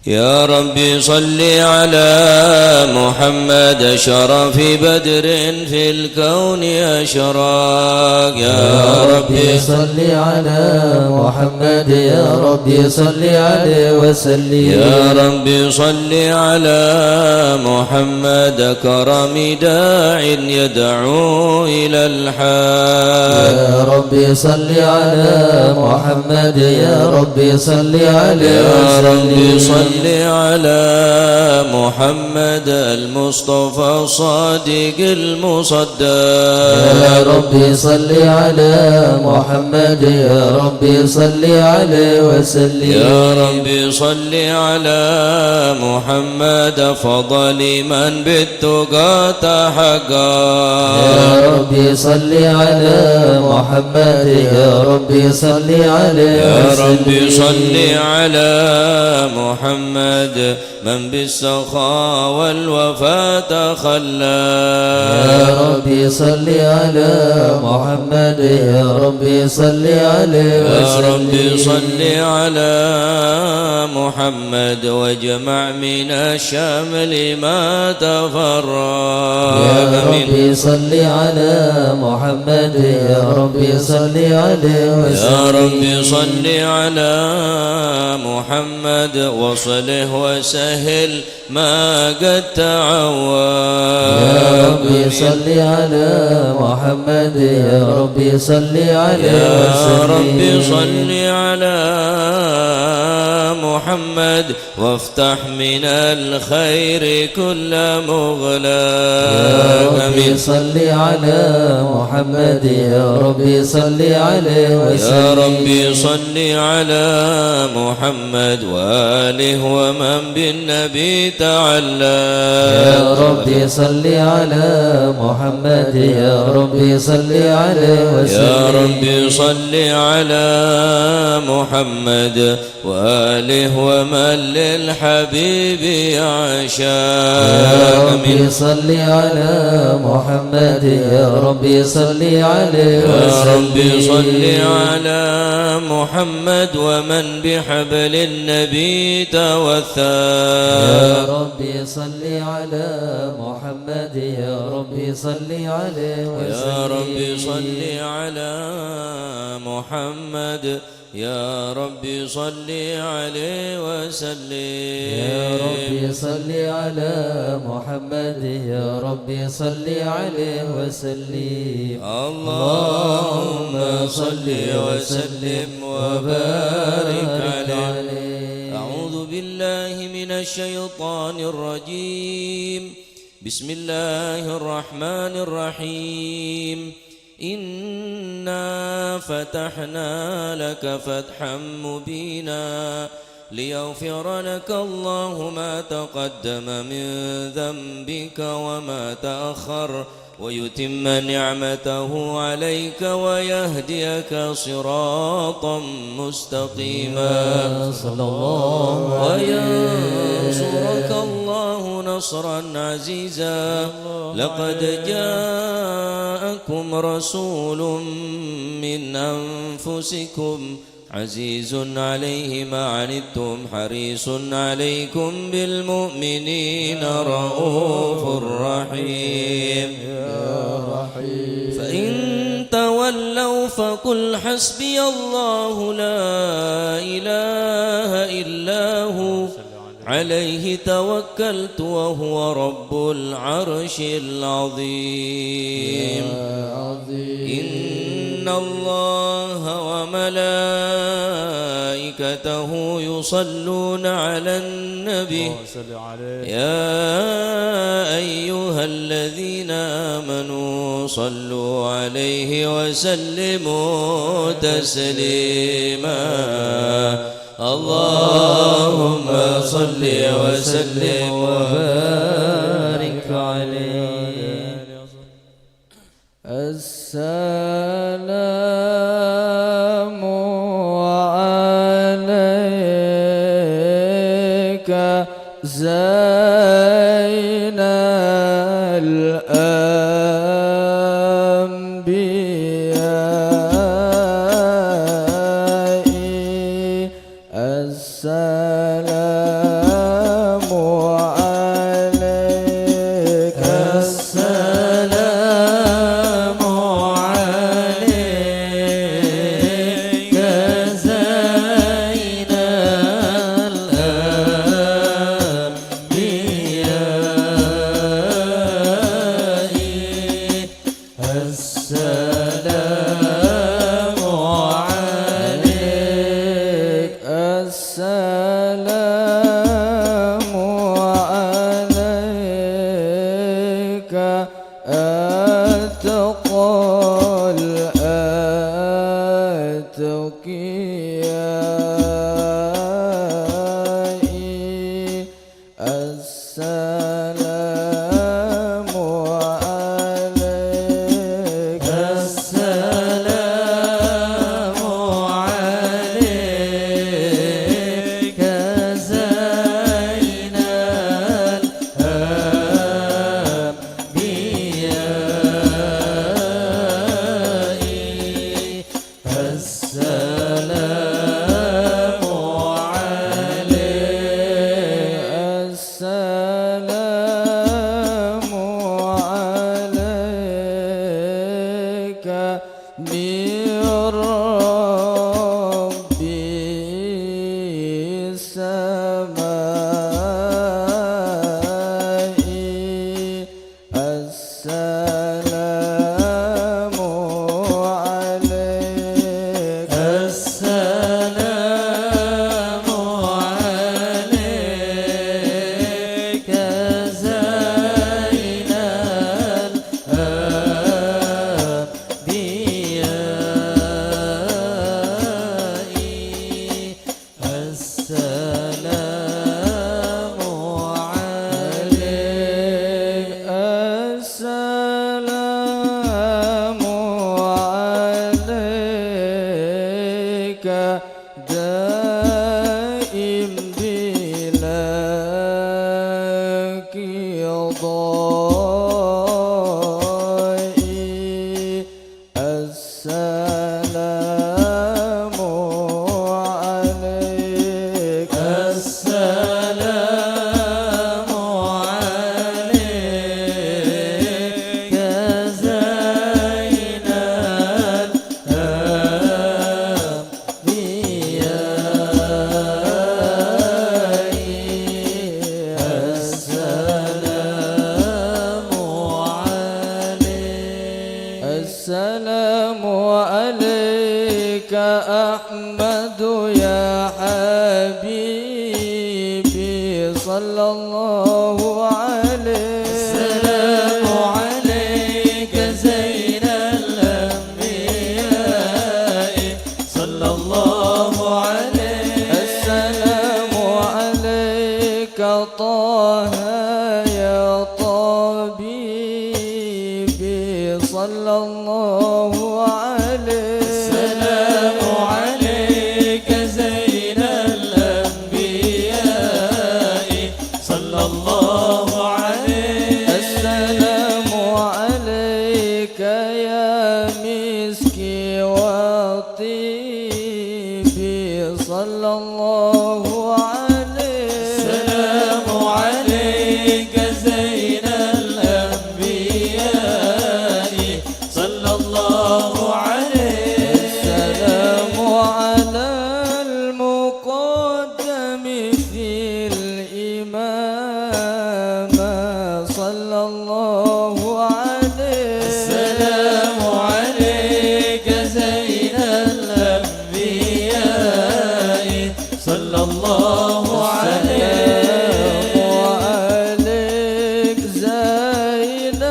يا رب صل على محمد شرف بدر في الكون أشراق. يا رب صل على محمد يا رب صل عليه وسلم. يا رب صل على محمد كرم داع يدعو إلى الحق. يا رب صل على محمد يا رب صل عليه يا وسلم. رب صل على محمد المصطفى الصادق المصدق. يا رب صل على محمد يا رب صل عليه وسلم. يا رب صل على محمد فضل من بالتقى تحقق. يا رب صل على محمد يا رب صل عليه يا وسلم. رب صل على محمد من بالسخاء والوفاء تخلى. يا رب صل على محمد يا رب صل عليه يا وسلم. رب صل على محمد واجمع من الشمل ما تفرق. يا رب صل على محمد يا رب صل عليه وسلم. يا رب صل على محمد وصله وسهل ما قد تعود. يا رب صل على محمد يا رب صل عليه وسلم. يا رب صل على محمد وافتح من الخير كل مغلاق. يا رب صل على محمد يا رب صل عليه وسلم. يا رب صل على محمد وآله ومن بالنبي تعلى. يا رب صل على محمد يا رب صل عليه وسلم. يا رب صل على محمد وآله ومن للحبيب يعشاق. يا رب صل على محمد يا رب صل عليه يا وسلم. رب صل على محمد ومن بحبل النبي توثى. يا رب صل على محمد يا رب صل عليه وسلم. يا رب صل على محمد يا رب صل عليه وسلم. يا رب صل على محمد يا رب صل عليه وسلم. اللهم صل وسلم وبارك عليه. أعوذ بالله من الشيطان الرجيم. بسم الله الرحمن الرحيم. إنا فتحنا لك فتحا مبينا ليغفر لك الله ما تقدم من ذنبك وما تأخر ويتم نعمته عليك ويهديك صراطا مستقيما صلى الله وينصرك الله نصرا عزيزا. لقد جاءكم رسول من أنفسكم عزيز عليه ما عنتم حريص عليكم بالمؤمنين رؤوف رحيم. فإن تولوا فقل حسبي الله لا إله إلا هو عليه توكلت وهو رب العرش العظيم. إن الله وملائكته يصلون على النبي يا أيها الذين آمنوا صلوا عليه وسلموا تسليما. اللهم صل وسلم وبارك عليه. السلام عليك زين الأنبياء. السلام السلام عليك السلام عليك زين الأنبياء السلام عليك السلام عليك من ربي السماء السلام عليك السلام عليك زين الأنبياء السلام عليك السلام عليك دائم بلا قضاء السلام عليك السلام عليك زين الأنبياء السلام عليك السلام عليك أحمد يا حبيبي صلى الله عليه السلام عليك زين الأنبياء صلى الله عليه السلام عليك طه يا طبيبي صلى الله عليه السلام عليك زين الأنبياء صلى الله عليه السلام عليك يا مسكي وطيبي صلى الله عليه السلام عليك زين الأنبياء صلى الله عليه السلام على المقدم في الإمامة صلى الله عليه السلام عليك زين الأنبياء صلى الله عليه وعليك زين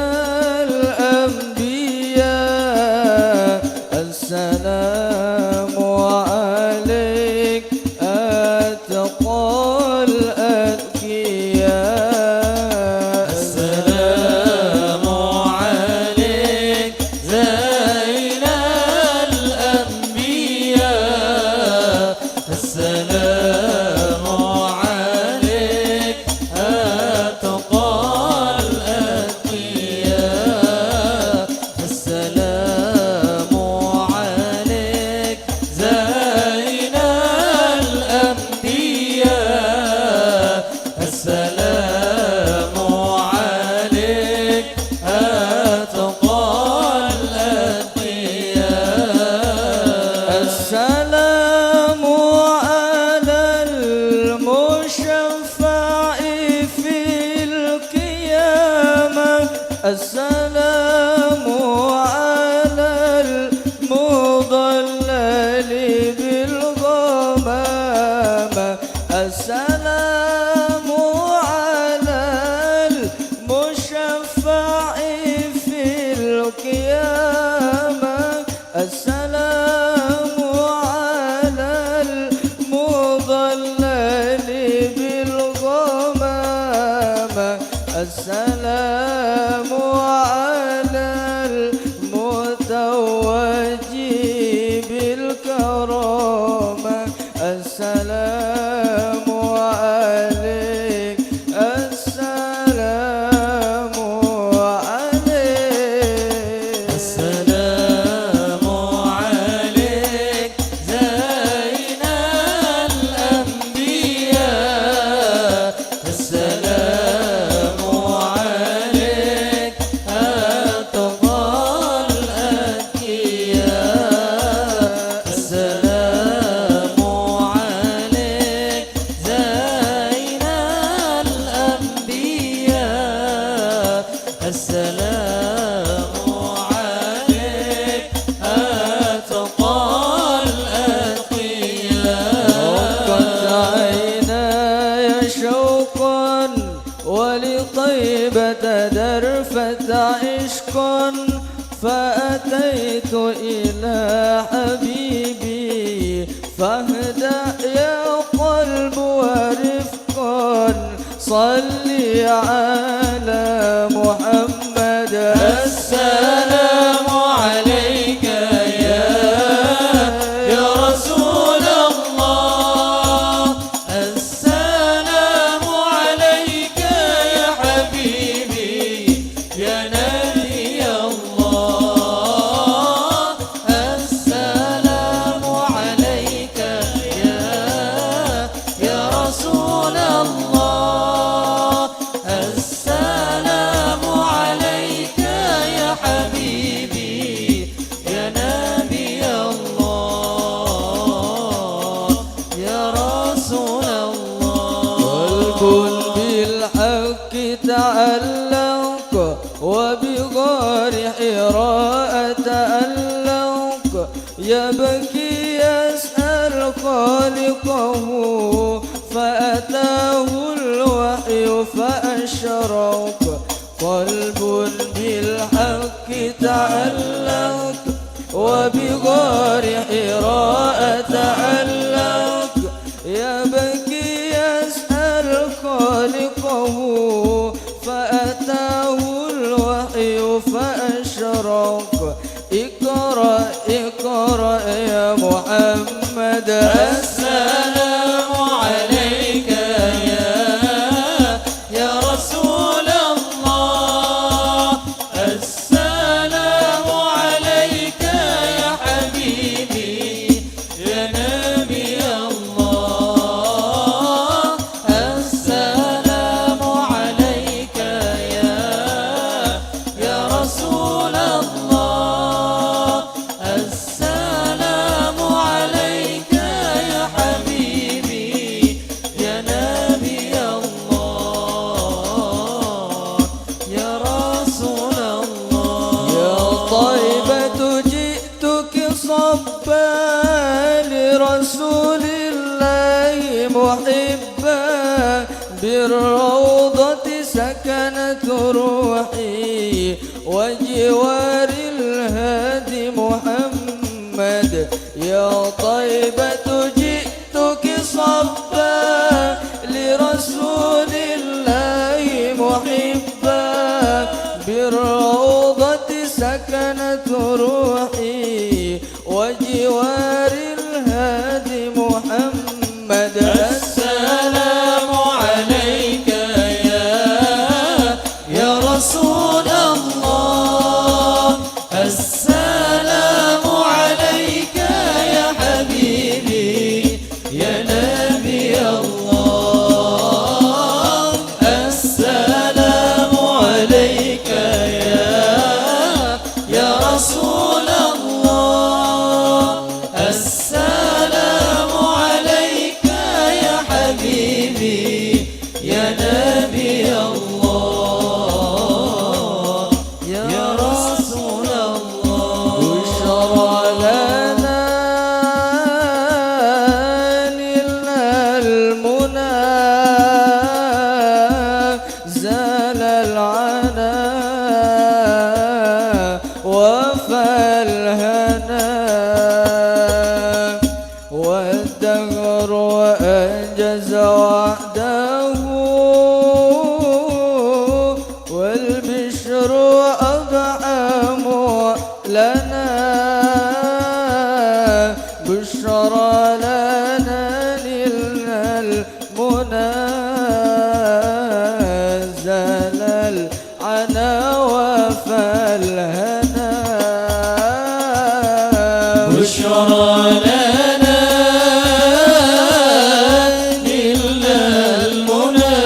الأنبياء السلام عليك أتقى الأتقياء السلام عليك زين الأنبياء السلام عليك أتقى الأتقياء السلام عليك زين الأنبياء السلام عليك أتقى الأتقياء السلام على المشفع في القيامة السلام على المضلل بالغمامة السلام على المشفع في القيامة السلام على السلام عليك السلام عليك السلام عليك زين الأنبياء السلام عليك أتقى الأتقياء السلام عليك زين الأنبياء السلام عليك أتقى الأتقياء قد عيناي شوقا ولطيبة درفة عشق فأتيت إلى حبيبي فاهدأ يا قلب ورفقا صلي على محمد السلام عليك يا رسول الله السلام عليك يا حبيبي يا نبي الله السلام عليك يا رسول الله السلام عليك يا حبيبي يا نبي الله يا رسول الله قلب بالحق تعلق وبغار حراء تألق يبكي يسأل خالقه فأتاه الوحي فأشرق قلب بالحق تعلق وبغار حراء تألق يبكي يسأل خالقه فأتاه الوحي فأشرق اقرأ اقرأ يا محمد السلام عليك يا رسول الله السلام عليك يا حبيبي يا نبي الله السلام عليك يا رسول الله السلام عليك يا حبيبي يا نبي الله يا رسول الله يا طيبة جئتك صبا لرسول الله محبا بالروضة سكنت روحي وجوار الهادي محمد يا طيبة جئتك صبا لرسول الله محبا بالروضة سكنت روحي وجوار الهادي محمد السلام عليك يا رسول الله السلام عليك يا حبيبي يا نبي الله السلام عليك يا رسول الله السلام عليك يا حبيبي يا نبي الله يا رسول الله بشرى لنا نلنا المنى زال العنا وفى الهنا والدهر وأنجز وعده والبشر أضعم لنا بشرى لنا المنى زال العنا وفالهنا بشرى لنا نلنا المنى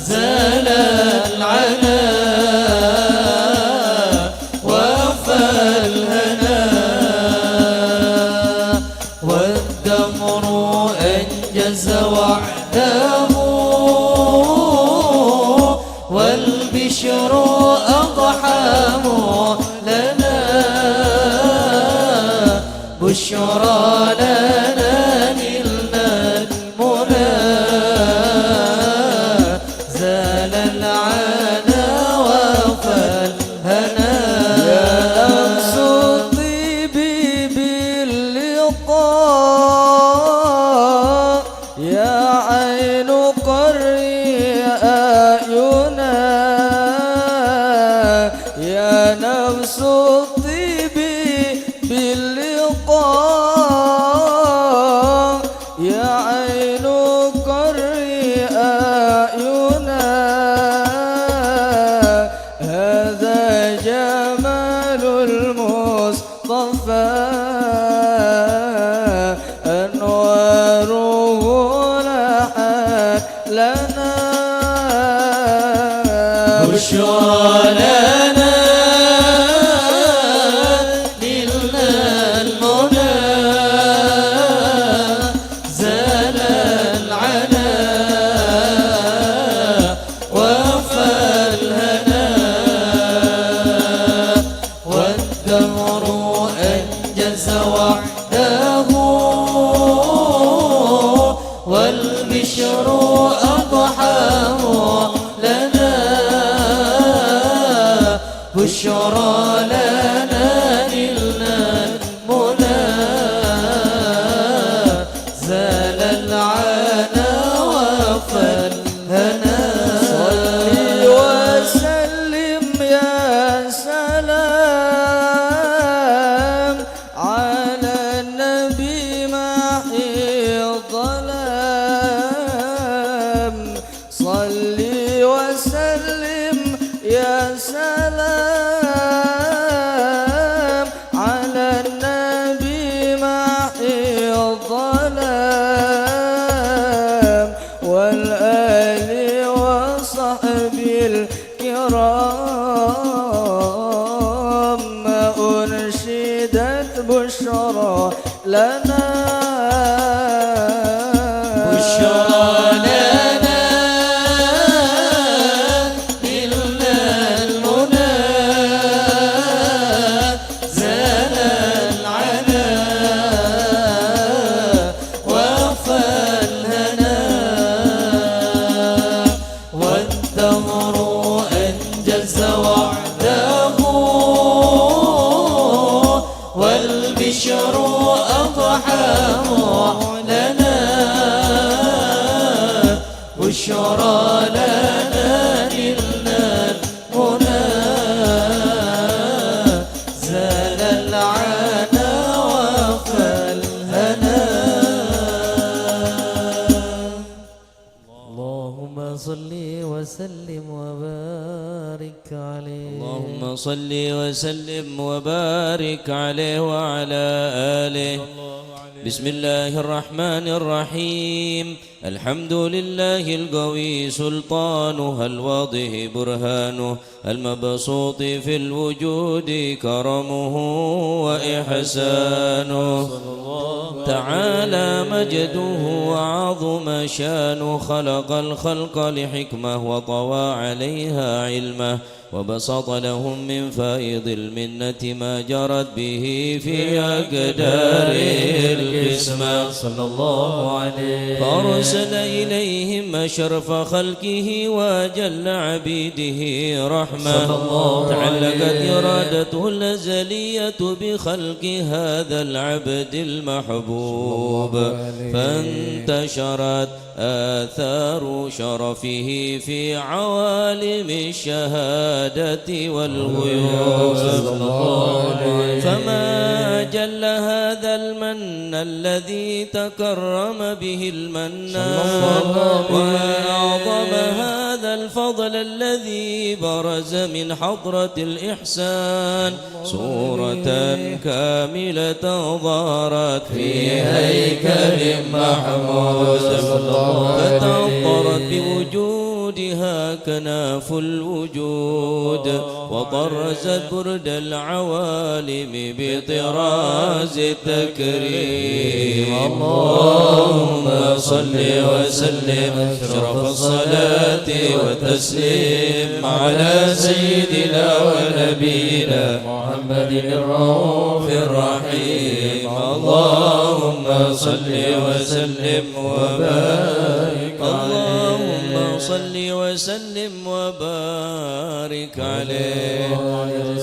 زال العنا وفالهنا والدمر أنجز وعده والبشر أضحى لنا بشرى لنا نلنا المنى زال العنا وفالهنا يا نفس طيبي باللقاء يا عين قري أعينا يا نفس طيبي باللقاء يا عين قري أعينا هذا جمال المصطفى أنواره لحت لنا بشرى لنا نلنا المنى زال العنا وفالهنا والدهر أنجز وعده والبشر أضحى لنا بشرى لنا نلنا المنى زال العنا وفالهنا صلي وسلم يا سلام على النبي محي الظلام صلي وسلم يا سلام على النبي محي الظلام والآل وصحبه الكرام ما أنشدت بشرى لنا بشرى لنا نلنا المنى زال العنا وفالهنا والدهر أنجز وعده والبشر أضحى لنا بشرى لنا نلنا المنى زال العنا وفالهنا اللهم صل وسلم وبارك عليه اللهم صل وسلم وبارك عليه وعلى آله بسم الله الرحمن الرحيم الحمد لله القوي سلطانه الواضح برهانه المبسوط في الوجود كرمه وإحسانه تعالى مجده وعظم شانه خلق الخلق لحكمة وطوى عليها علمه وبسط لهم من فائض المنة ما جرت به في أقداره القسمة صلى الله عليه فأرسل إليهم أشرف خلقه وأجل عبيده رحمة صلى الله تعلقت عليه إرادته الأزلية بخلق هذا العبد المحبوب فانتشرت آثار شرفه في عوالم الشهادة والغيوب. فما جل هذا المن الذي تكرم به المنان، وأعظم هذا الفضل الذي برز من حضرة الإحسان. صورة كاملة ظهرت في هيكل محمود، فتعطرت بوجودها كناف الوجود، وطرزت برد العوالم بطراز التكريم. اللهم صل وسلم أشرف الصلاة والتسليم على سيدنا ونبينا محمد الرؤوف الرحيم. اللهم صل وسلم وبارك عليه. اللهم صل وسلم وبارك عليه.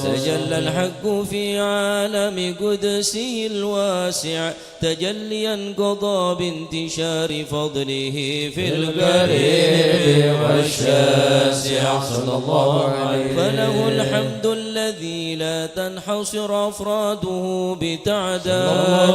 تجلى الحق في عالم قدسه الواسع تجليا قضى بانتشار فضله في القريب والشاسع. صلى الله عليه. فله الحمد الذي لا تنحصر أفراده بتعداد،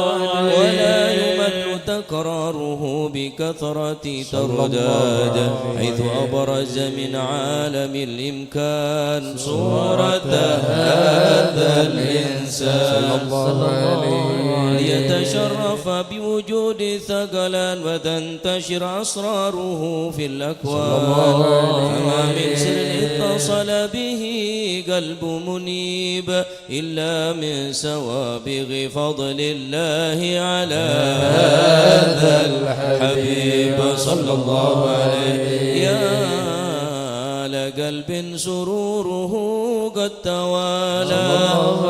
ولا يمل تكراره بكثرة ترداد، حيث أبرز من عالم الإمكان صورة هذا الإنسان ليتشرف بوجود ثقلان وتنتشر أسراره في الأكوان. فما من سر اتصل به قلب منيب إلا من سوابغ فضل الله على هذا الحبيب صلى الله عليه. يا لقلب سروره قد توالى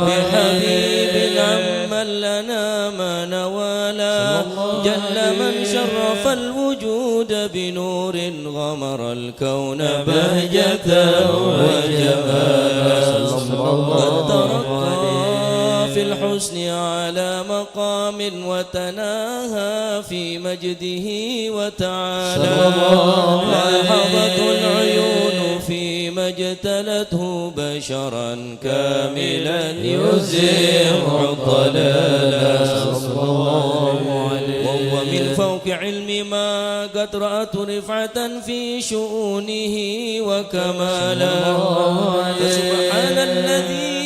بحبيب عمن لنا ما نوالا. جل من شرف الوجود بنور غمر الكون بهجة وجمالا. قد ترقى في الحسن على مقام وتناهى في مجده وتعالى. لاحظت العيون فيما اجتلته بشرا كاملا يزيغ الضلالا. وهو من فوق علم ما قد رأت رفعة في شؤونه وكمالا. فسبحان الذي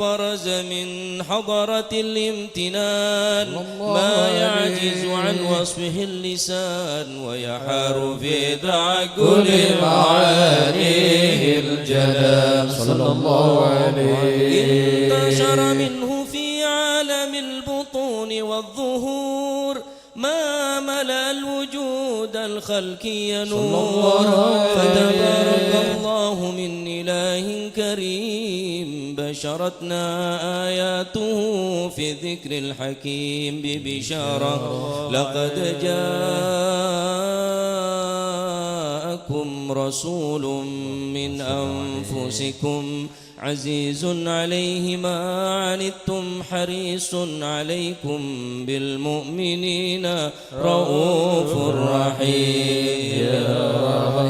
برز من حضرة الامتنان ما يعجز عن وصفه اللسان، ويحار في تعقل معانيه الجلال. صلى الله عليه. انتشر منه في عالم البطون والظهور ما ملأ الوجود الخلقي نور. فتبارك الله من إله كريم بشرتنا آياته في ذكر الحكيم ببشارة. لقد جاءكم رسول من أنفسكم عزيز عليه ما عنتم حريص عليكم بالمؤمنين رؤوف رحيم.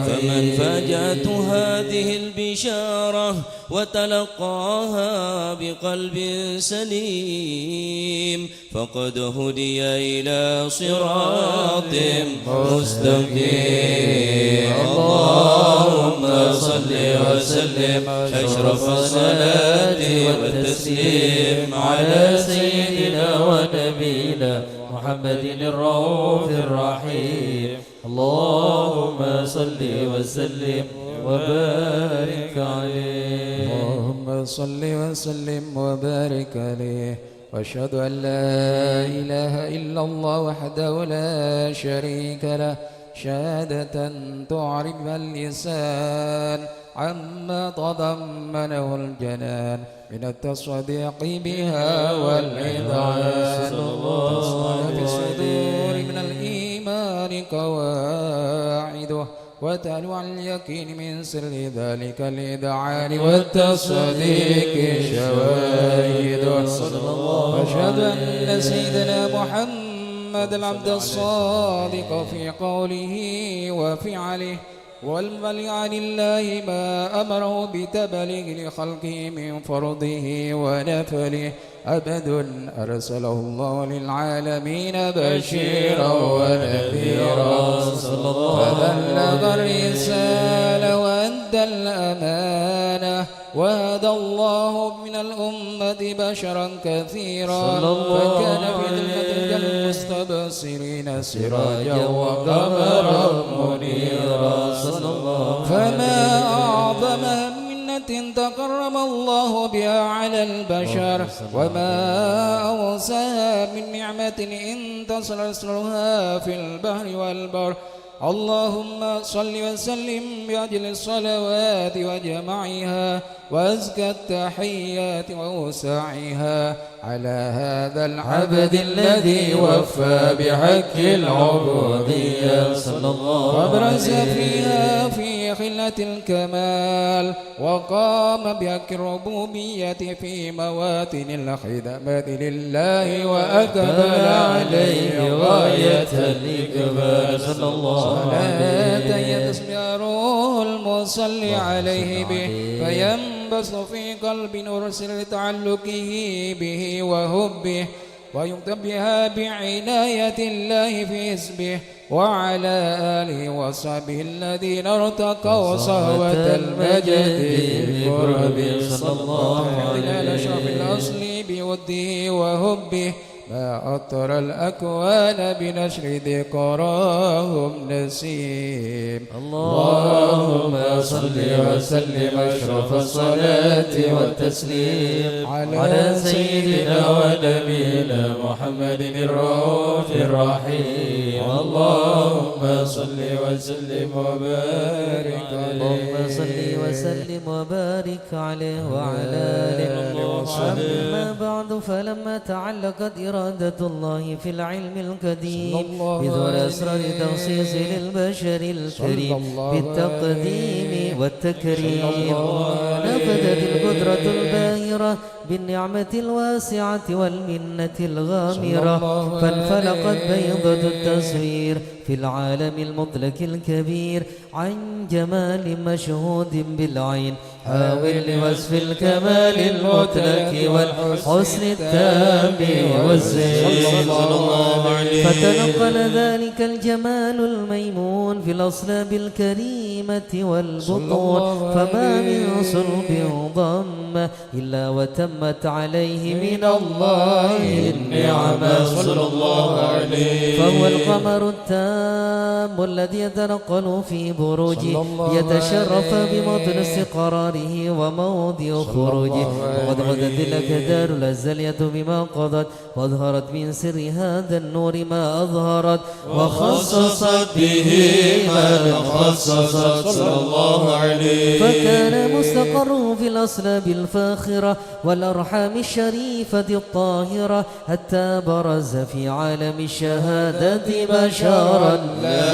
فمن فاجأته هذه البشارة وتلقاها بقلب سليم فقد هدي إلى صراط مستقيم. اللهم صل وسلم أشرف الصلاة والتسليم على سيدنا ونبينا محمد الرؤوف الرحيم. اللهم صل وسلم وبارك عليه. اللهم صل وسلم وبارك عليه. واشهد ان لا اله الا الله وحده لا شريك له شهادة تعرف اللسان عما تضمنه الجنان من التصديق بها والإذعان. في الصدور من الإيمان قواعده وتلوى اليقين من سر ذلك الإذعان والتصديق شواهد. وأشهد أن سيدنا محمد محمد العبد الصادق في قوله وفعله والبلغ لله ما أمره بتبليغ لخلقه من فرضه ونفله أبد أرسله الله للعالمين بشيرا ونذيرا فبلغ الرسالة وأدى الأمانة وهدى الله من الأمة بشرا كثيرا فكان في ذمة المستبصرين سراجا وقمرا منيرا فما أعظم منة تكرم الله بها على البشر وما أوسعها من نعمة إن تصلها في البحر والبر اللهم صل وسلم بأجل الصلوات وجمعها وأزكى التحيات وأوسعها على هذا العبد الذي وفى بحق العبودية وابرز فيها في خلة الكمال وقام بحق الربوبية في مواتن الخدمة لله وأقبل عليه غاية الإقبال صلاة يتسمع المصلي عليه به فينبسط في قلب نرسل لتعلقه به وهبه ويكتب بها بعناية الله في حزبه وعلى آله وصحبه الذين ارتقوا صهوة المجد بقربه صلى الله عليه وسلم الأصل بوده وهبه ما أطر الأكوان بنشر ذكراهم نسيم اللهم صل وسلم أشرف الصلاة والتسليم على سيدنا ونبينا محمد الرؤوف الرحيم اللهم صل وسلم وبارك عليه اللهم صل وسلم وبارك عليه وعلى آله وصحبه أما بعد فلما تعلقت إرادة الله في العلم القديم بذور أسرار تخصيص للبشر الكريم بالتقديم والتكريم نفذت القدرة الباهرة بالنعمة الواسعة والمنة الغامرة فانفلقت بيضة التصوير في العالم المطلق الكبير عن جمال مشهود بالعين حاول لوصف الكمال المطلق والحسن التام والزين فتنقل ذلك الجمال الميمون في الأصلاب الكريمة والبطون فما من صلب ضم إلا وتمت عليه من الله النعمة صلى الله عليه فهو القمر التام الذي يتنقل في بروجه يتشرف بموطن استقراره وموضع خروجه وقد غدت لك دار الأزلية بما قضت وأظهرت من سر هذا النور ما أظهرت وخصصت به من خصصت صلى الله عليه فكان مستقره في الأصلاب الفاخرة والأرحام الشريفة الطاهرة حتى برز في عالم الشهادة بشرا لا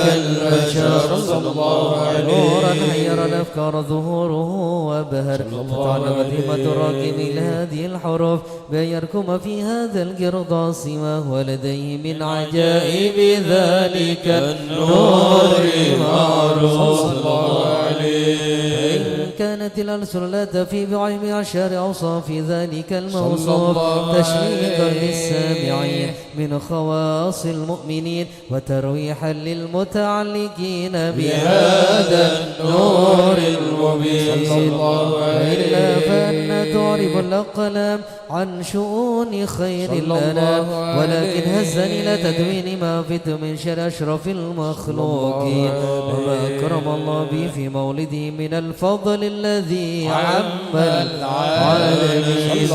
كالبشر صلى الله عليه نورا حير الأفكار ظهوره وبهر فتعلمت همة الراكب لهذه الحروف بأن يركم في هذا القرطاس ما هو لديه من عجائب ذلك النور معروف صلى الله عليه كانت الألسن لا تفي بعلم عشر أوصاف ذلك الموصوف تشويقا للسامعين من خواص المؤمنين وترويحا للمتعلقين بهذا النور المبين وإلا فأن تعرب الأقلام عن شؤون خير الأنام ولكن هزني لا تدوين ما فت من شر أشرف المخلوقين وما أكرم الله به في مولده من الفضل الذي عم العالمين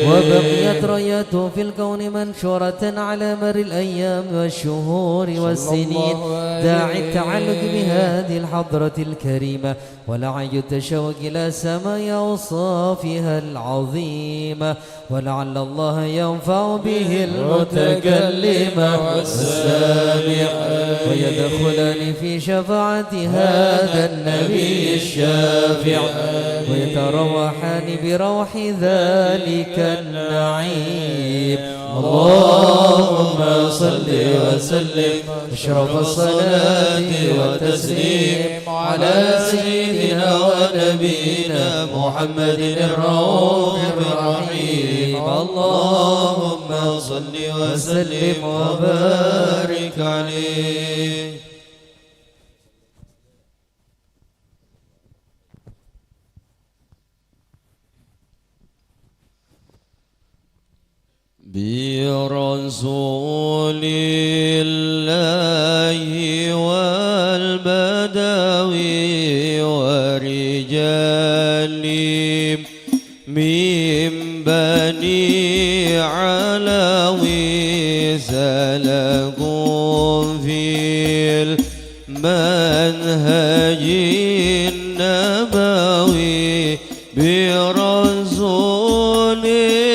وبقيت راياته في الكون منشورة على مر الأيام والشهور والسنين داعي التعلق بهذه الحضرة الكريمة ولعي التشوق إلى سماء أوصافها العظيمة ولعل الله ينفع به المتكلم والسامع ويدخلان في شفاعة هذا النبي الشافع ويتروحان بروح ذلك النعيم الله صل وسلم أشرف الصلاة والتسليم على سيدنا ونبينا محمد الرؤوف الرحيم. اللهم صل وسلم وبارك عليه. برسول الله والبدوي ورجال من بني علوي سلكوا في المنهج النبوي برسول من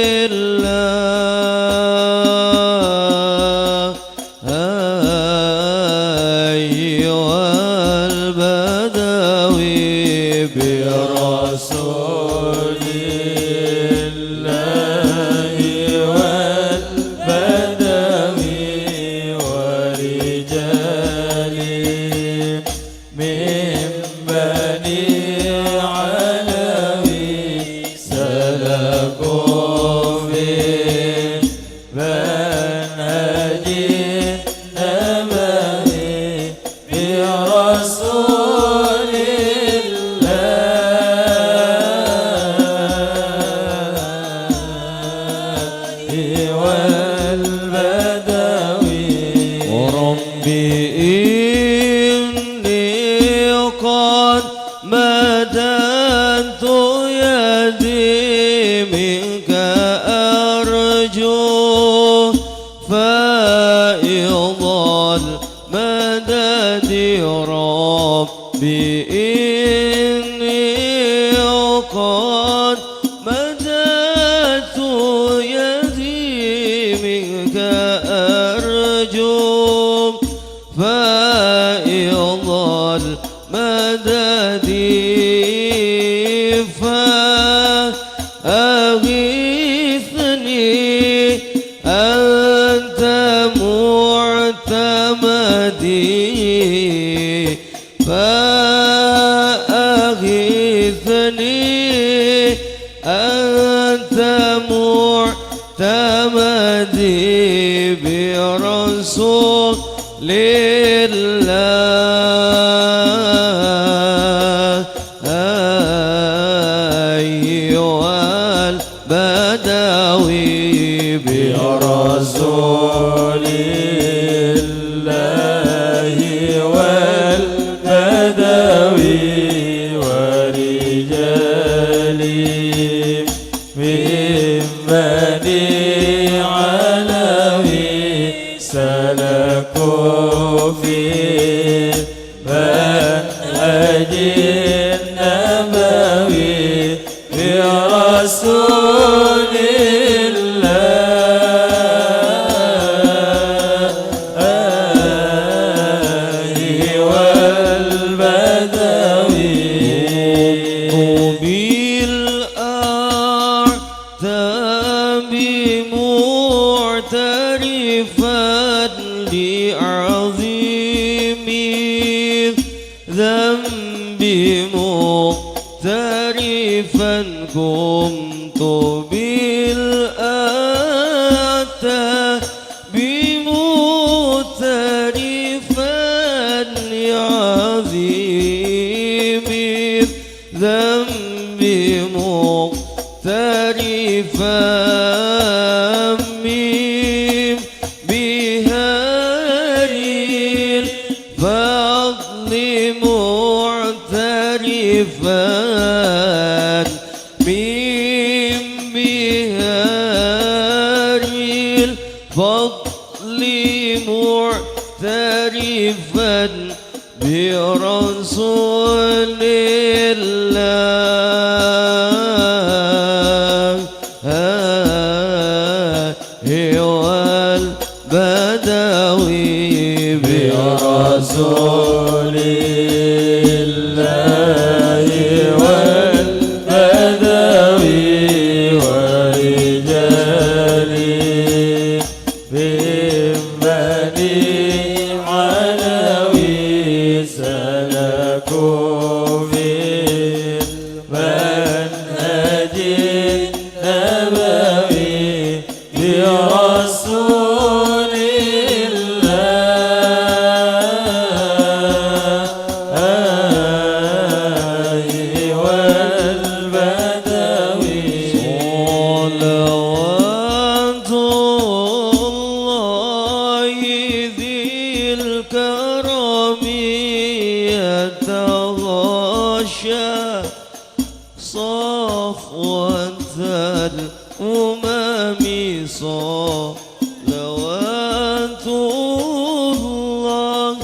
صلوات الله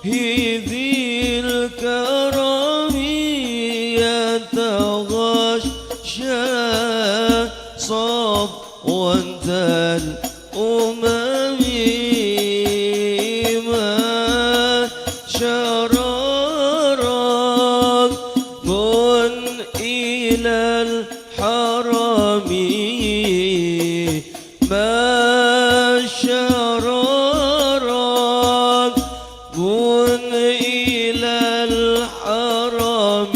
ذي الكرم يتغشى صفوة الأمم ما شررت من إلى الحرم ما شررت من إلى الحرم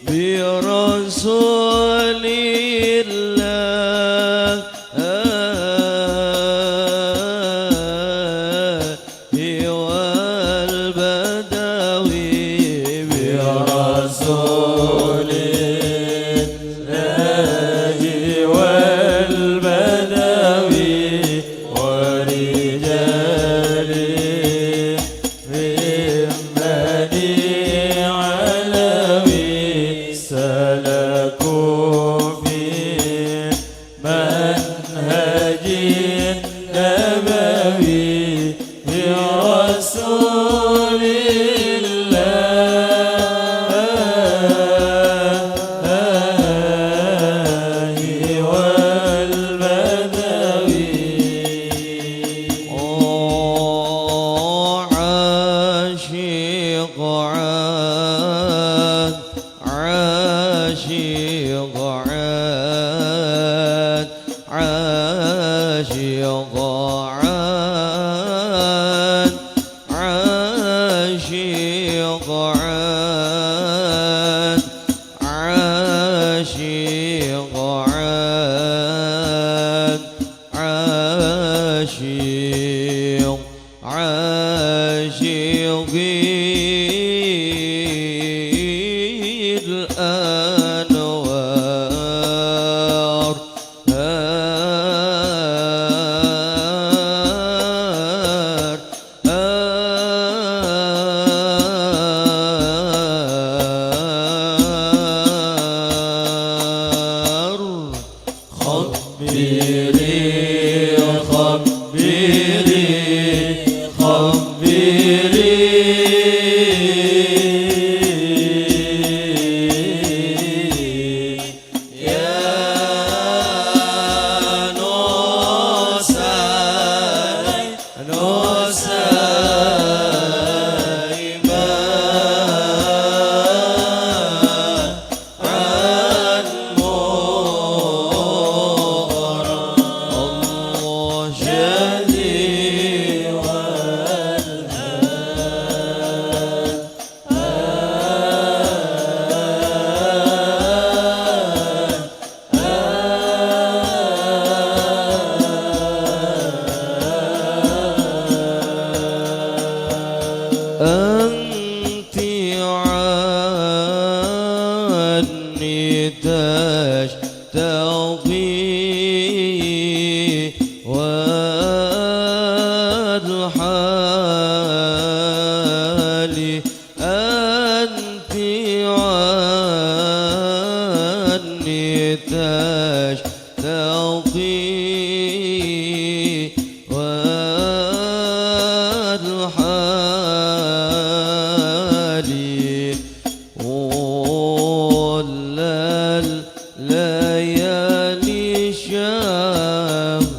برسول الله والبدوي برسول الله والبدوي ورجال من بني علوي سلكوا في منهج نبوي برسول الله والبدوي عاشق عاد عاشق عاد عاشق عاد عاشق عاد عاشق عاد عاشق عاشقي الأنوار خبري خبري خبري يا نسيبا عن مغرم الله جدير أنت عني تشتغي والحال أنت عني تشتغي والحال ولا الليالي شهرات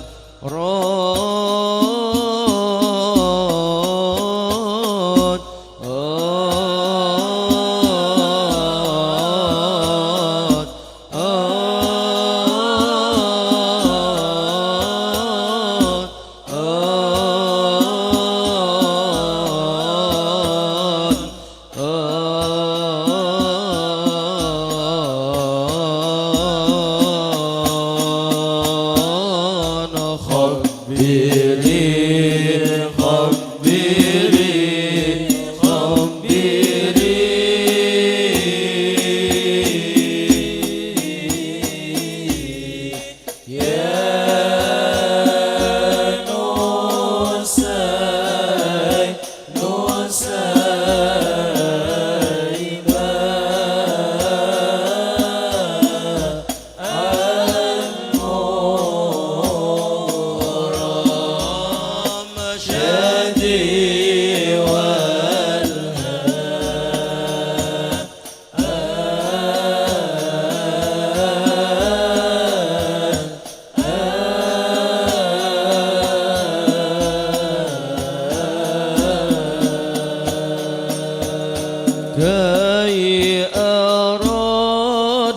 كي أرى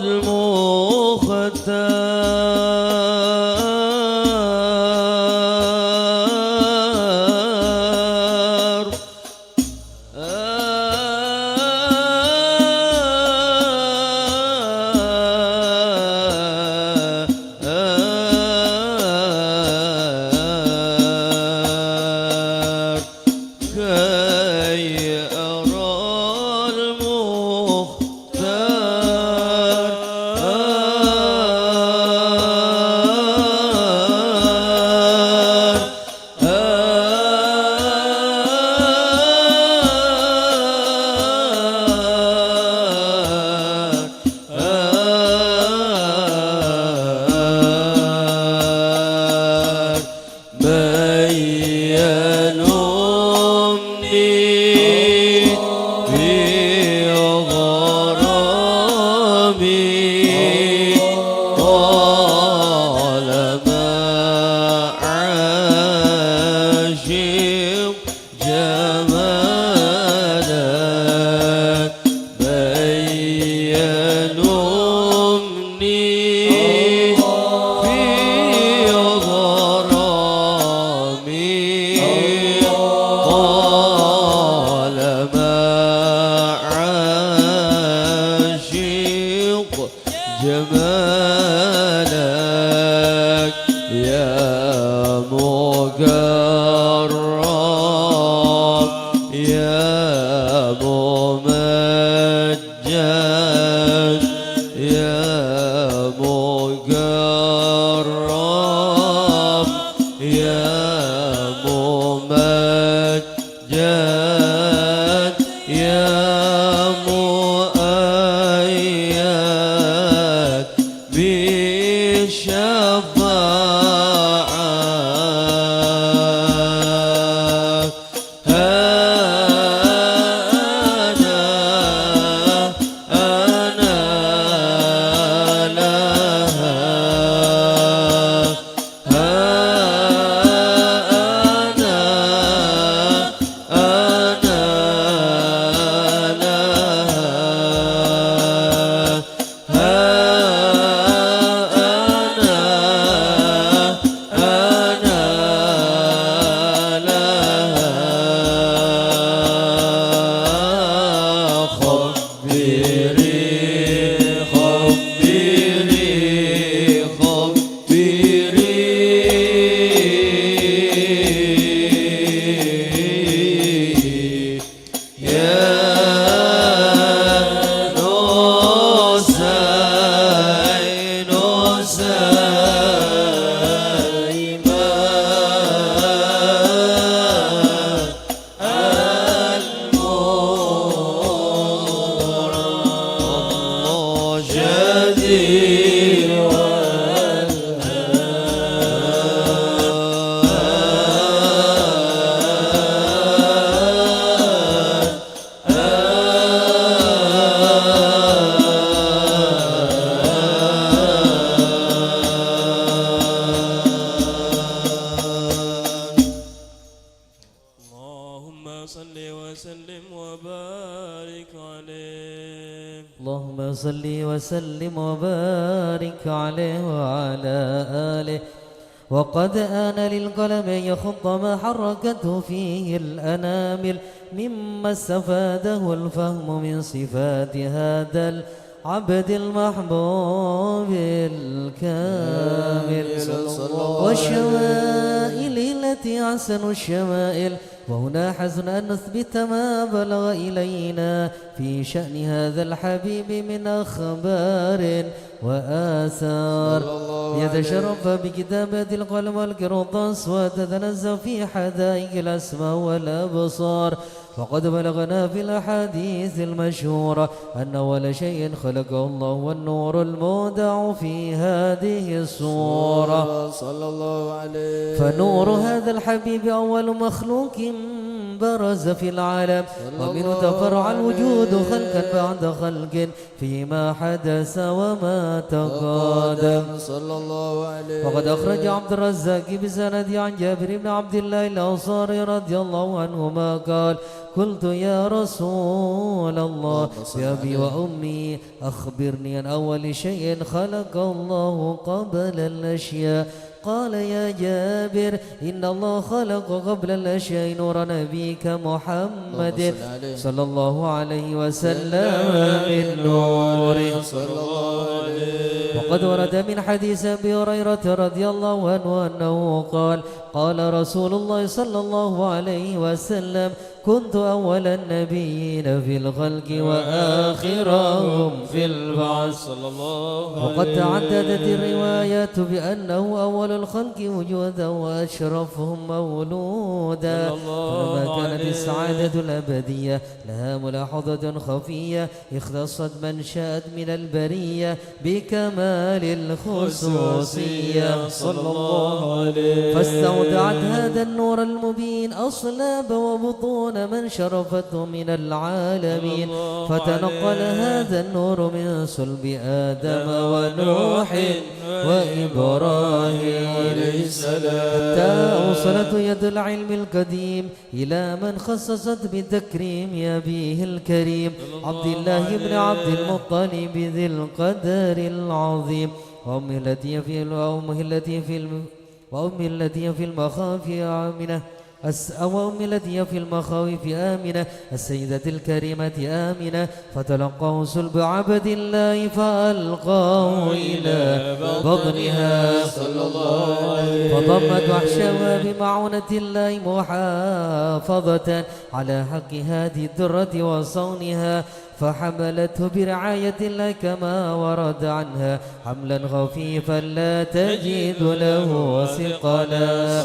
المختار كي أرى جمالك يا مقرب يا ممجد يا مقرب يا ممجد يا مؤيد بالشفاعة أنا لها اللهم صل وسلم وبارك عليه وعلى آله. وقد آن للقلم أن يخط ما حركته فيه الأنامل مما استفاده الفهم من صفات هذا العبد المحبوب الكامل والشمائل التي أحسن الشمائل. وهنا حزن أن نثبت ما بلغ إلينا في شأن هذا الحبيب من أخبار وآثار يتشرف بكتابة القلم والقرطاس وتتنزل في حدائق الأسماء والأبصار. وقد بلغنا في الأحاديث المشهورة أن أول شيء خلقه الله والنور المودع في هذه الصورة صلى الله عليه. فنور هذا الحبيب أول مخلوق برز في العالم ومنه تفرع الوجود خلقا بعد خلق فيما حدث وما تقادم صلى الله عليه. وقد أخرج عبد الرزاق بسند عن جابر بن عبد الله الأنصاري رضي الله عنهما قال قلت يا رسول الله بأبي وأمي أخبرني عن أول شيء خلق الله قبل الأشياء قال يا جابر إن الله خلق قبل الأشياء نور نبيك محمد صلى الله عليه وسلم من نوره. وقد ورد من حديث أبي هريرة رضي الله عنه أنه قال قال رسول الله صلى الله عليه وسلم كنت أول النبيين في الخلق وآخرهم في البعث. وقد تعددت الروايات بأنه أول الخلق وجودا وأشرفهم مولودا فما كانت السعادة الأبدية لها ملاحظة خفية اختصت من شاءت من البرية بكمال الخصوصية صلى الله عليه فاستودعت هذا النور المبين أصلاب وبطون من شرفته من العالمين فتنقل هذا النور من صلب آدم ونوح وإبراهيم عليه السلام حتى أوصلت يد العلم القديم إلى من خصصت بتكريم أبيه الكريم عبد الله بن عبد المطلب ذي القدر العظيم وأمه التي في المخافي آمنة وأمي التي في المخاوف آمنة السيدة الكريمة آمنة فتلقاه صلب عبد الله فألقاه إلى بطنها صلى الله عليه فضمت وحشها بمعونة الله محافظة على حق هذه الدرة وصونها فحملته برعاية الله كما ورد عنها حملا خفيفا لا تجد له ثقلا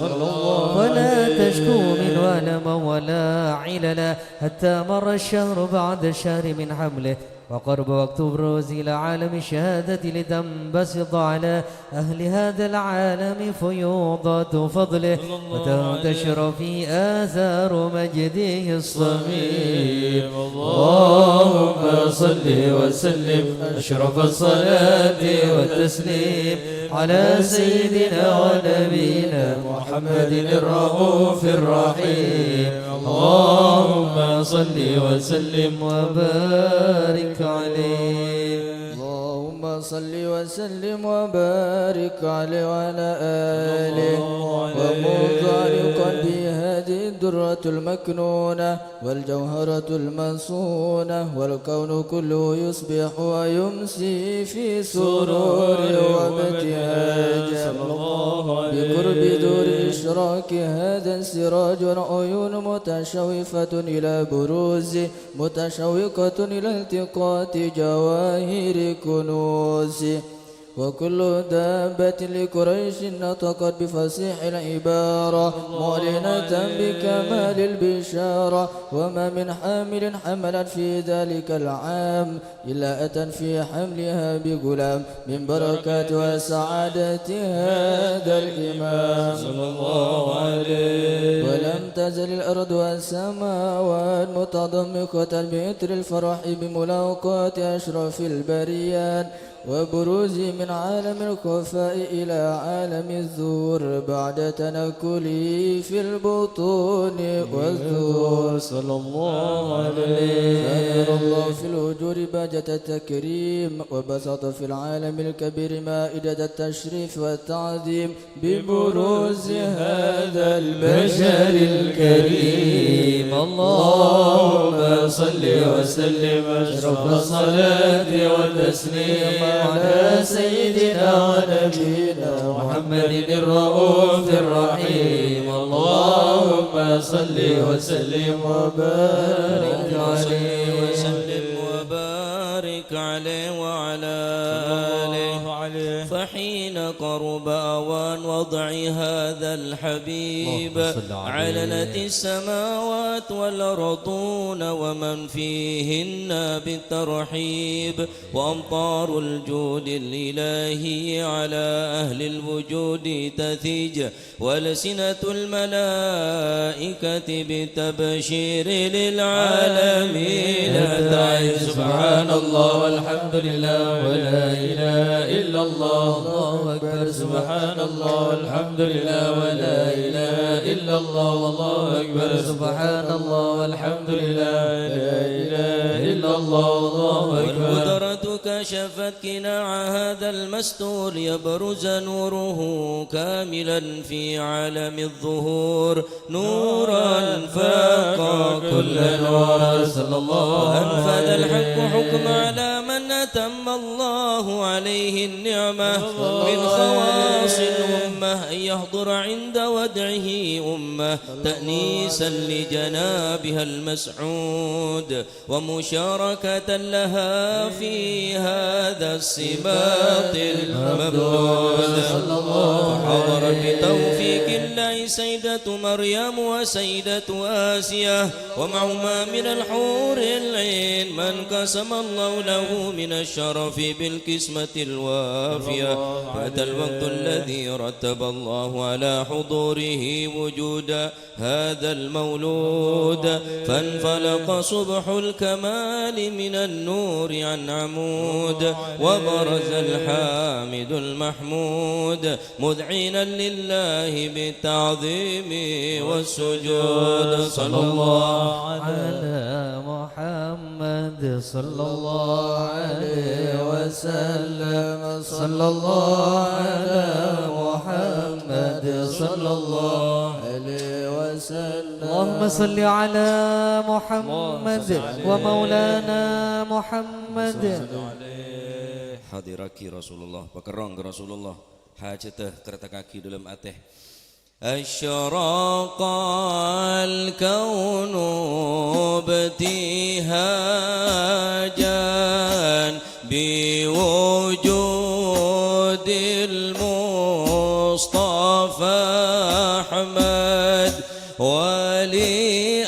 ولا تشكو منه ألما ولا عللا حتى مر الشهر بعد الشهر من حمله وقرب وقت بروز إلى عالم الشهادة لتنبسط على أهل هذا العالم فيوضات فضله وتنتشر في آثار مجده الصميم اللهم صل وسلم أشرف الصلاة والتسليم على سيدنا ونبينا محمد الرؤوف الرحيم اللهم صل وسلم وبارك عليه اللهم صل وسلم وبارك عليه وعلى آله ومضارقا بهذه الدرة المكنونة والجوهرة المصونة والكون كله يصبح ويمسي في سرور وابتهاج بقرب دور إشراك هذا السراج عيون متشوفة إلى بروز متشوقة إلى التقاط جواهر كنوز وكل دابة لقريش نطقت بفصيح العبارة معلنة بكمال البشارة وما من حامل حملت في ذلك العام إلا أتت في حملها بغلام من بركات وسعادة هذا الإمام صلى الله عليه ولم تزل الأرض والسماوات متضمخة بإثر الفرح بملاقاة أشرف البريات وبروز من عالم الخفاء إلى عالم الظهور بعد تنكلي في البطون والظهور صلى الله عليه فأمر الله في الوجود بهجة التكريم وبسط في العالم الكبير مائدة التشريف والتعظيم ببروز هذا البشر الكريم اللهم صل وسلم أشرف الصلاة والتسليم على سيدنا ونبينا محمد الرؤوف الرحيم اللهم صل وسلم وبارك عليه وبارك عليه وعلى آله فحين قرب أوان وضع هذا الحبيب علنت السماوات والأرضون ومن فيهن بالترحيب وأمطار الجود الإلهي على أهل الوجود تثيج ولسنة الملائكة بالتبشير للعالمين تعج سبحان الله والحمد لله ولا إله إلا الله الله أكبر سبحان الله والحمد لله ولا إله إلا الله والله أكبر سبحان الله والحمد لله لا إله إلا الله الله أكبر والقدرة كشفت كناع هذا المستور يبرز نوره كاملا في عالم الظهور نورا فاق كل نور صلى الله وأنفذ الحق حكم على من أتم الله عليه النعمة من خواص الأمة أن يحضر عند ودعه أمة تأنيسا لجنابها المسعود ومشاركة لها في هذا السباط الممدود فحضرت بتوفيق الله سيدة مريم وسيدة آسيا ومعهما من الحور العين من قسم الله له من الشرف بالقسمة الوافية هذا الوقت الذي رتب الله على حضوره وجود هذا المولود فانفلق صبح الكمال من النور عن عمود وبرز الحامد المحمود مذعنا لله بالتعظيم والسجود صلى الله على محمد صلى الله عليه وسلم صلى الله على محمد صلى الله عليه وسلم اللهم صل على محمد ومولانا محمد hadiraki Rasulullah pakerong ke Rasulullah hajatah kereta kaki dalam ateh asyaraqal kaunu ibtihajan biwujudil Mustafa Ahmad wali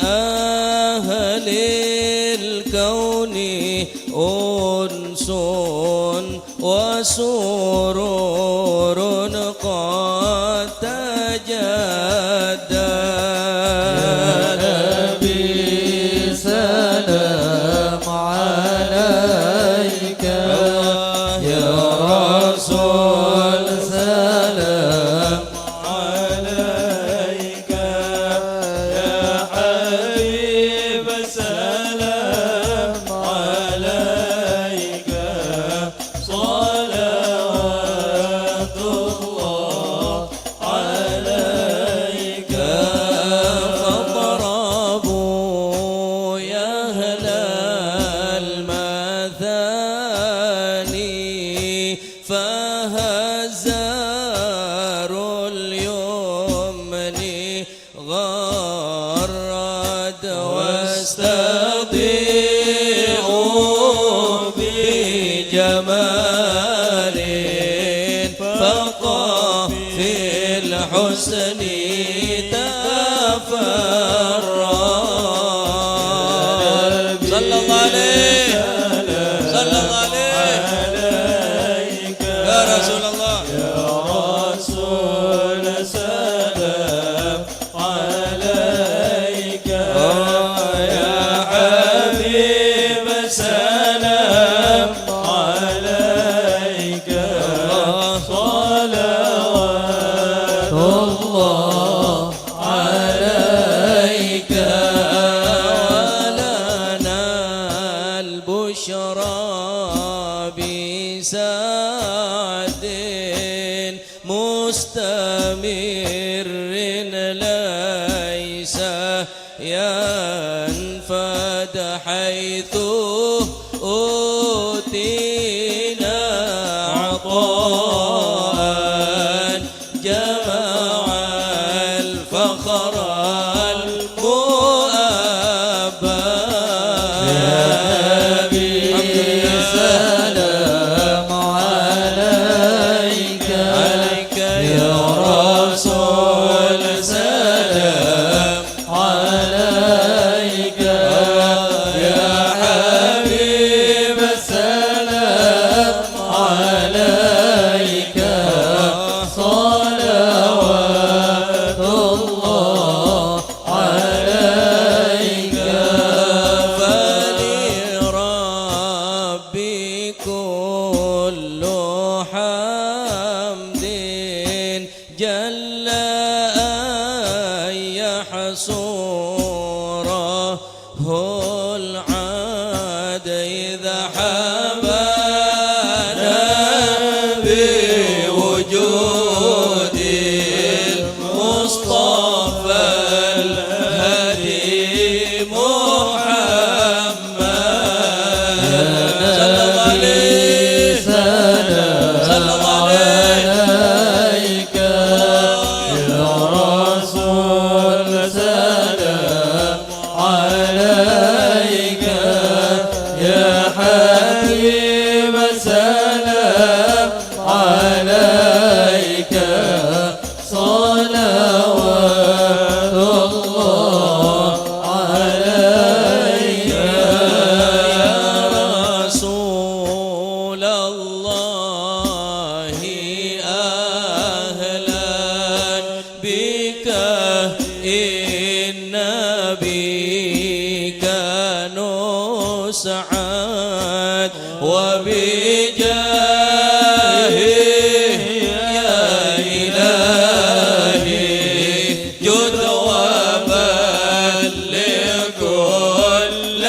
ahlil kauni unsun wasururun qad tajadda ya Nabi salam alaika ya Rasul salam alaika ya Habib salam alaika salawatullah alaika فاضربوا يا أهل المثاني فهزار اليمن غرد واستضيعوا بجمال فقى في الحسن تفرد صلى الله عليه صلى الله عليه يا رسول الله يا رسول سلام عليك يا حبيب سلام عليك صلوات الله عليك ولنا البشرى بسعد مستمر ليس ينفد حيث أوتينا عطاء جمع الفخر المؤبى يا نبي سلام عليك الله عليك فلربي كل حمد جل أن يحصره العاد إذا حبانا بوجود المصطفى الهدي محمد صلى الله عليه صلى الله عليك يا رسول سلام عليك يا حبيب سلام عليك صلوات الله عليك يا رسول الله أهلا بك إن بك نسعد وبجاهه يا إلهي جد وبلغ كل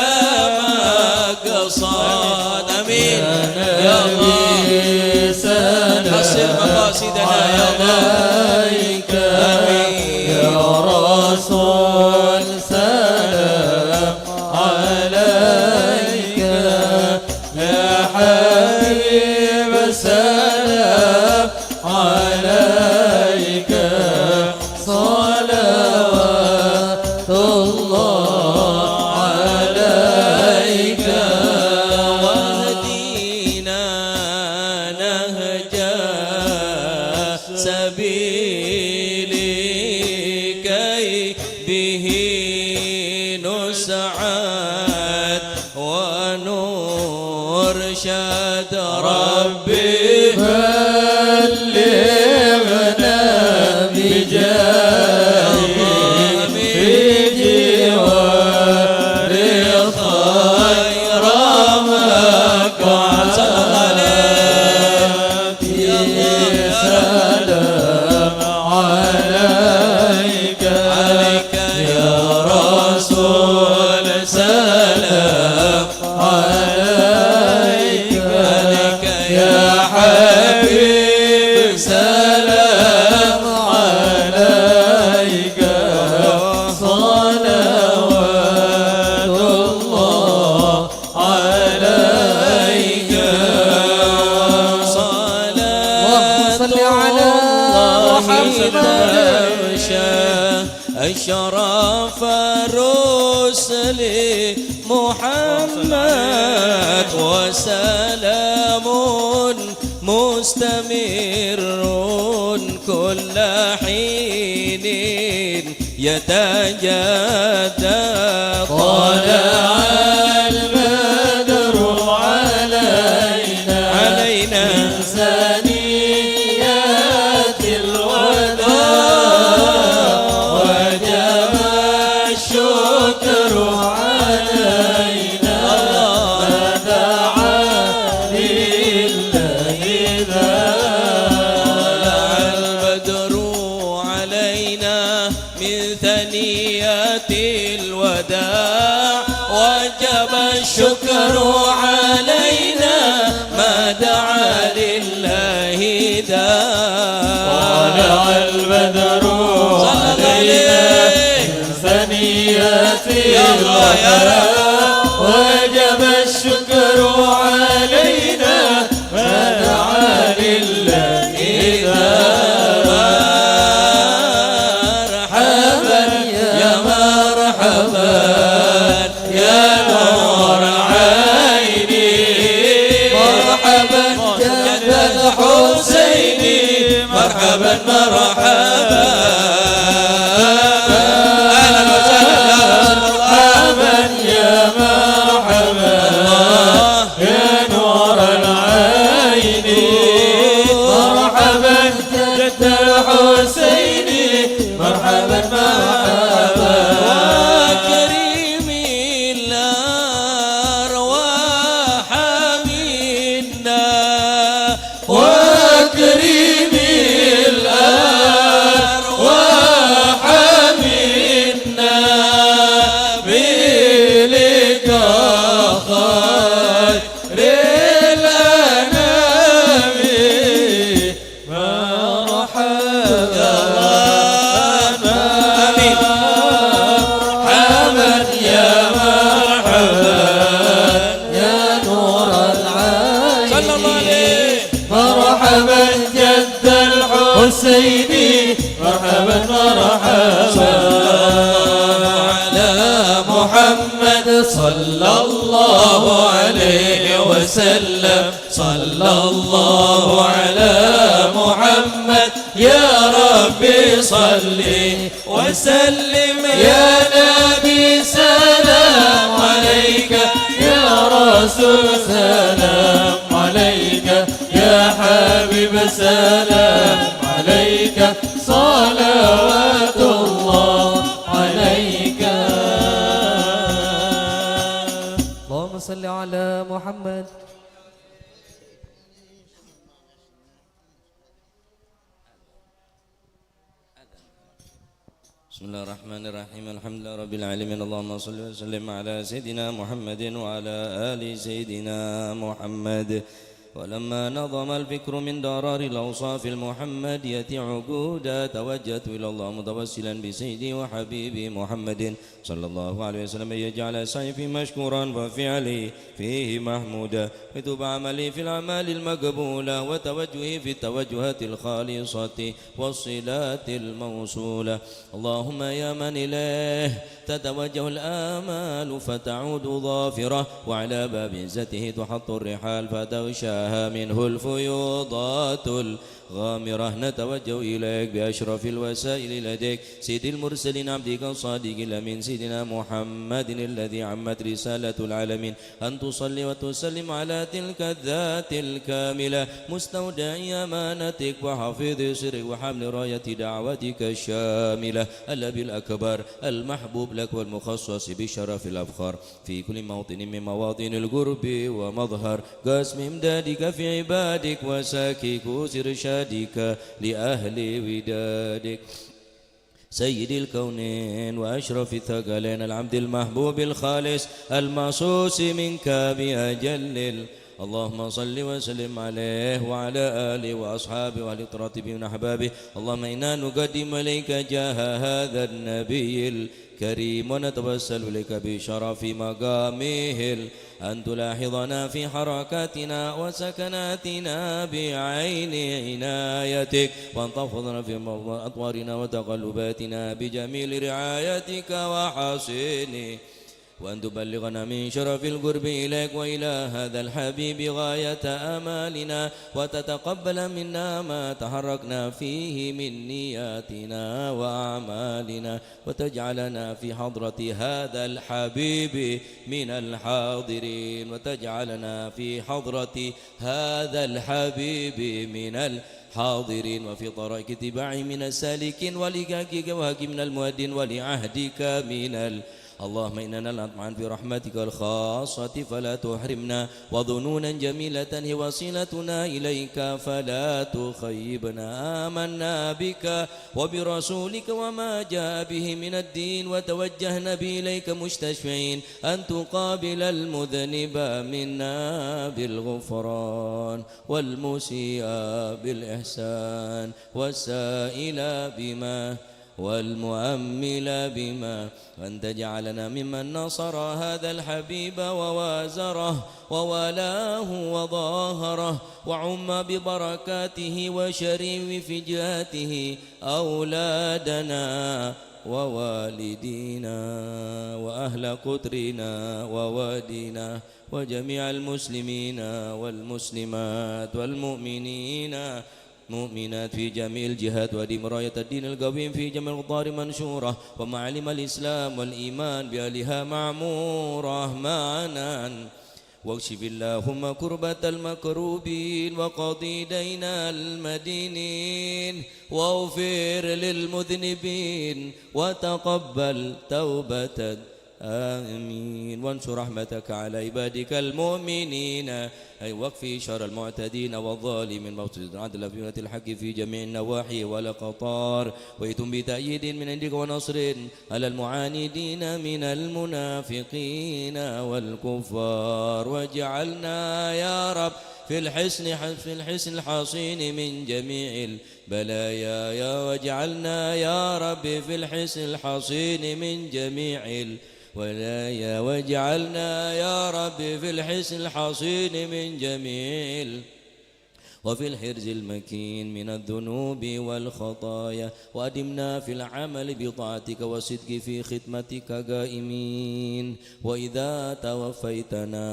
مقصد آمين يا الله حصل مقاصدنا يا الله عليك يا رسول سلام عليك يا حبيب سلام عليك صلوات الله عليك واهدنا نهج سبيلك كي به نسعد ونرشد ربي بلغنا بجاهه في جوار خير مقعد صلى الله عليه سلام عليك يا رسول سلام عليك يا حبيب سلام عليك صلوات الله عليك صل على محمد أشرف الرسل محمد وسلام مستمر كل حين يتجدد طلع البدر علينا من ثنيات الوداع وجب الشكر علينا ما دعا لله طلع البدر علينا من ثنيات الوداع وجب الشكر علينا ما دعا لله داع طلع البدر علينا من ثنيات الوداع وجب الشكر علينا ما دعا لله مرحبا يا مرحبا يا نور العين مرحبا جد الحسين مرحبا مرحبا مرحبا يا مرحبا يا نور العين مرحبا جد الحسين مرحبا مرحبا وكريم الأرواح منا وكريم الأرواح منا بلقاء خير الأنام مرحبا مرحبا يا مرحبا يا نور العين صلى الله عليه مرحبا جد الحسيني مرحبا مرحبا على محمد صلى الله عليه وسلم صلى الله على محمد يا ربي صلي وسلم يا نبي سلام عليك يا رسول سلام عليك يا حبيب سلام عليك صلوات الله عليك اللهم صل على محمد. بسم الله الرحمن الرحيم الحمد لله رب العالمين اللهم صل وسلم على سيدنا محمد وعلى آل سيدنا محمد. ولما نظم الفكر من درار الأوصاف المحمدية عقودا توجهت إلى الله متوسلا بسيدي وحبيبي محمد صلى الله عليه وسلم يجعل سعي مشكورا وفعلي فيه محمودا وتب عملي في الأعمال المقبولة وتوجهي في التوجهات الخالصة والصلات الموصولة. اللهم يا من إليه تتوجه الآمال فتعود ظافرة وعلى باب عزته تحط الرحال فتغشاها منه الفيوضات الغامرة. نتوجه إليك بأشرف الوسائل لديك سيد المرسلين عبدك الصادق الأمين سيدنا محمد الذي عمت رسالة العالمين أن تصلي وتسلم على تلك الذات الكاملة مستودع أمانتك وحافظ سرك وحمل راية دعوتك الشاملة الأبي الأكبر المحبوب لك والمخصص بشرف الأفخار في كل موطن من مواطن القرب ومظهر قسم إمدادك في عبادك وساكي كوس إرشادك لأهل ودادك سيد الكونين وأشرف الثقلين العبد المحبوب الخالص المعصوص منك بأجل اللهم صل وسلم عليه وعلى آله وأصحابه وأهل طراتبه من أحبابه. اللهم إنا نقدم إليك جاه هذا النبي الكريم ونتوسل إليك بشرف مقامه أن تلاحظنا في حركاتنا وسكناتنا بعين عنايتك وأن تحفظنا في أطوارنا وتقلباتنا بجميل رعايتك وحسن وأن تبلغنا من شرف القرب إليك وإلى هذا الحبيب غاية آمالنا وتتقبل منا ما تحركنا فيه من نياتنا وأعمالنا وتجعلنا في حضرة هذا الحبيب من الحاضرين وتجعلنا في حضرة هذا الحبيب من الحاضرين وفي طريق اتباعه من السالكين ولقاك وهك من المؤدين ولعهدك من اللهم إننا نطمع في رحمتك الخاصة فلا تحرمنا وظنونا جميلة هي وصلتنا إليك فلا تخيبنا. آمنا بك وبرسولك وما جاء به من الدين وتوجهنا به إليك مستشفعين أن تقابل المذنب منا بالغفران والمسيء بالإحسان والسائل بما والمؤمل بما أن تجعلنا ممن نصر هذا الحبيب ووازره وولاه وظاهره وعم ببركاته وشريف فجاته أولادنا ووالدينا وأهل قطرنا ووادينا وجميع المسلمين والمسلمات والمؤمنين مؤمنات في جميع الجهات وديم راية الدين القويم في جميع الأقطار منشورة ومعالم الإسلام والإيمان بأهلها معمورة معنا واكشف اللهم كربة المكروبين وقضي دين المدينين واغفر للمذنبين وتقبل توبة آمين. وانشر رحمتك على عبادك المؤمنين أي واكفي شر المعتدين والظالمين واقصد العدل في ولاية الحق في جميع النواحي والأقطار ويتم بتأييد من عندك ونصر على المعاندين من المنافقين والكفار واجعلنا يا رب في الحسن الحصين من جميع البلايا يا واجعلنا يا رب في الحسن الحصين من جميع الولايا واجعلنا يا رب في الحسن الحصين من جميع وفي الحرز المكين من الذنوب والخطايا وأدمنا في العمل بطاعتك والصدق في خدمتك قائمين وإذا توفيتنا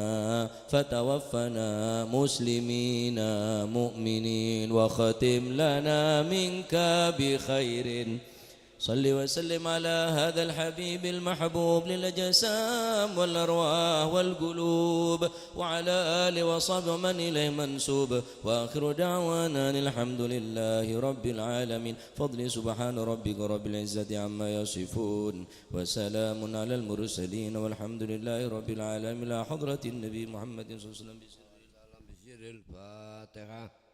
فتوفنا مسلمين مؤمنين وختم لنا منك بخير. صل وسلم على هذا الحبيب المحبوب للأجسام والأرواح والقلوب وعلى آله وصحبه من إليه منسوب وآخر دعوانا الحمد لله رب العالمين. فضل سبحان ربك رب العزة عما يصفون وسلام على المرسلين والحمد لله رب العالمين. إلى حضرة النبي محمد صلى الله عليه وسلم بسر الفاتحة.